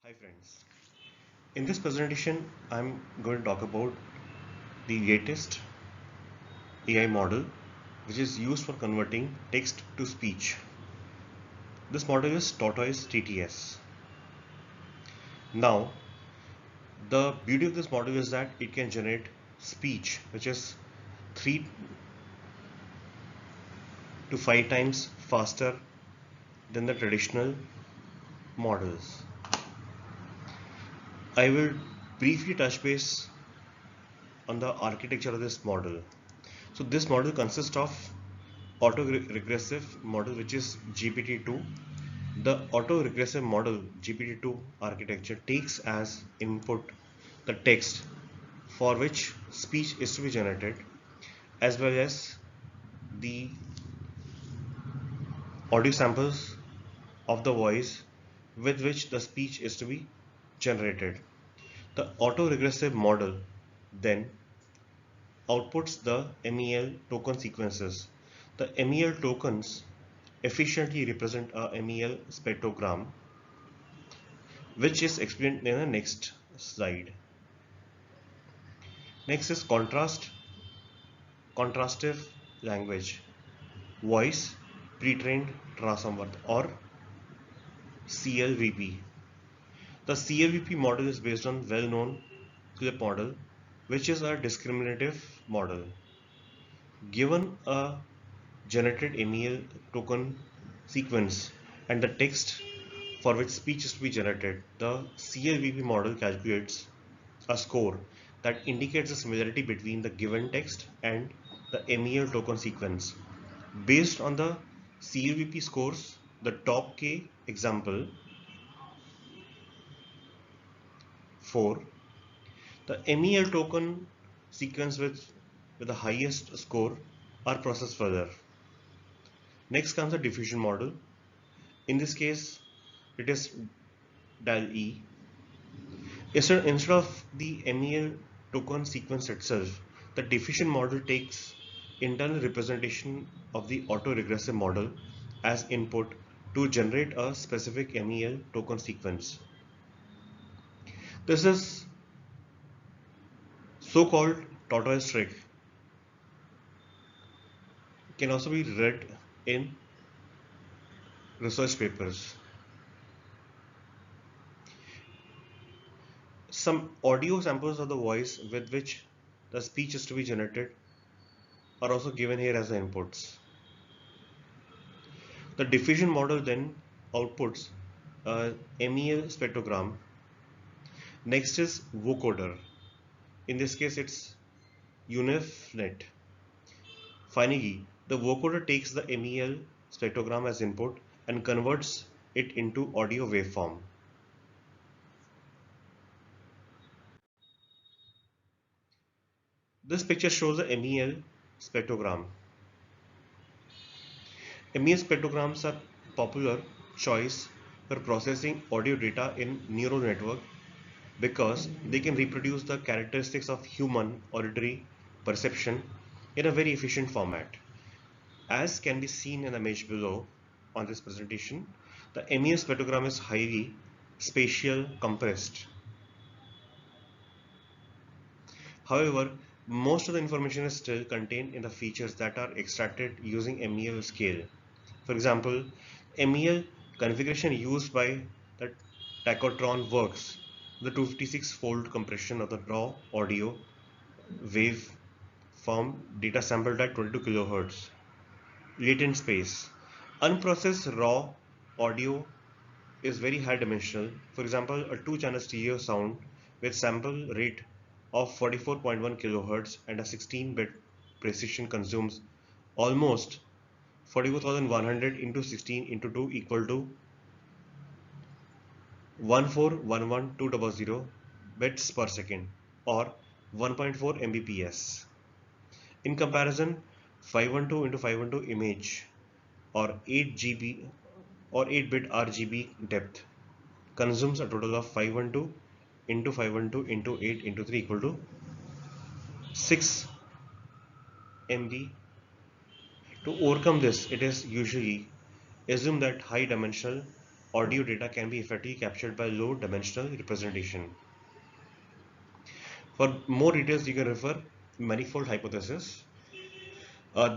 Hi friends, in this presentation I'm going to talk about the latest AI model which is used for converting text to speech. This model is Tortoise TTS. Now the beauty of this model is that it can generate speech which is 3 to 5 times faster than the traditional models. I will briefly touch base on the architecture of this model. So this model consists of auto-regressive model which is GPT-2. The auto-regressive model GPT-2 architecture takes as input the text for which speech is to be generated, as well as the audio samples of the voice with which the speech is to be generated. The auto-regressive model then outputs the MEL token sequences. The MEL tokens efficiently represent a MEL spectrogram, which is explained in the next slide. Next is contrastive language, voice pre-trained transformer or CLVP. The CLVP model is based on well-known clip model, which is a discriminative model. Given a generated MEL token sequence and the text for which speech is to be generated, the CLVP model calculates a score that indicates the similarity between the given text and the MEL token sequence. Based on the CLVP scores, the top K example 4, the MEL token sequence with the highest score are processed further. Next comes the diffusion model. In this case, it is dial E. Instead of the MEL token sequence itself, the diffusion model takes internal representation of the autoregressive model as input to generate a specific MEL token sequence. This is so-called tortoise trick. Can also be read in research papers. Some audio samples of the voice with which the speech is to be generated are also given here as the inputs. The diffusion model then outputs a MEL spectrogram. Next is vocoder. In this case, it's UNIFNet. Finally, the vocoder takes the MEL spectrogram as input and converts it into audio waveform. This picture shows the MEL spectrogram. MEL spectrograms are popular choice for processing audio data in neural network because they can reproduce the characteristics of human auditory perception in a very efficient format. As can be seen in the image below on this presentation, the MEL spectrogram is highly spatial compressed. However, most of the information is still contained in the features that are extracted using MEL scale. For example, MEL configuration used by the tachotron works the 256-fold compression of the raw audio waveform data sampled at 22 kHz. Latent space. Unprocessed raw audio is very high dimensional. For example, a 2-channel stereo sound with sample rate of 44.1 kHz and a 16-bit precision consumes almost 44,100 into 16 into 2 equal to 1411200 bits per second or 1.4 Mbps. In comparison, 512 into 512 image or 8 GB or 8-bit RGB depth consumes a total of 512 into 512 into 8 into 3 equal to 6 MB. To overcome this, it is usually assumed that high dimensional audio data can be effectively captured by low dimensional representation. For more details, you can refer manifold hypothesis.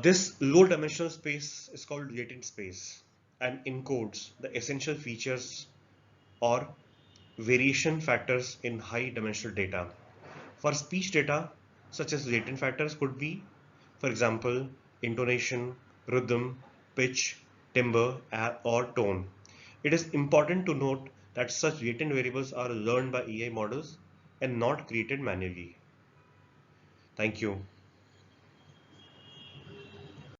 This low dimensional space is called latent space and encodes the essential features or variation factors in high dimensional data. For speech data, such as latent factors could be, for example, intonation, rhythm, pitch, timbre, or tone. It is important to note that such latent variables are learned by AI models and not created manually. Thank you.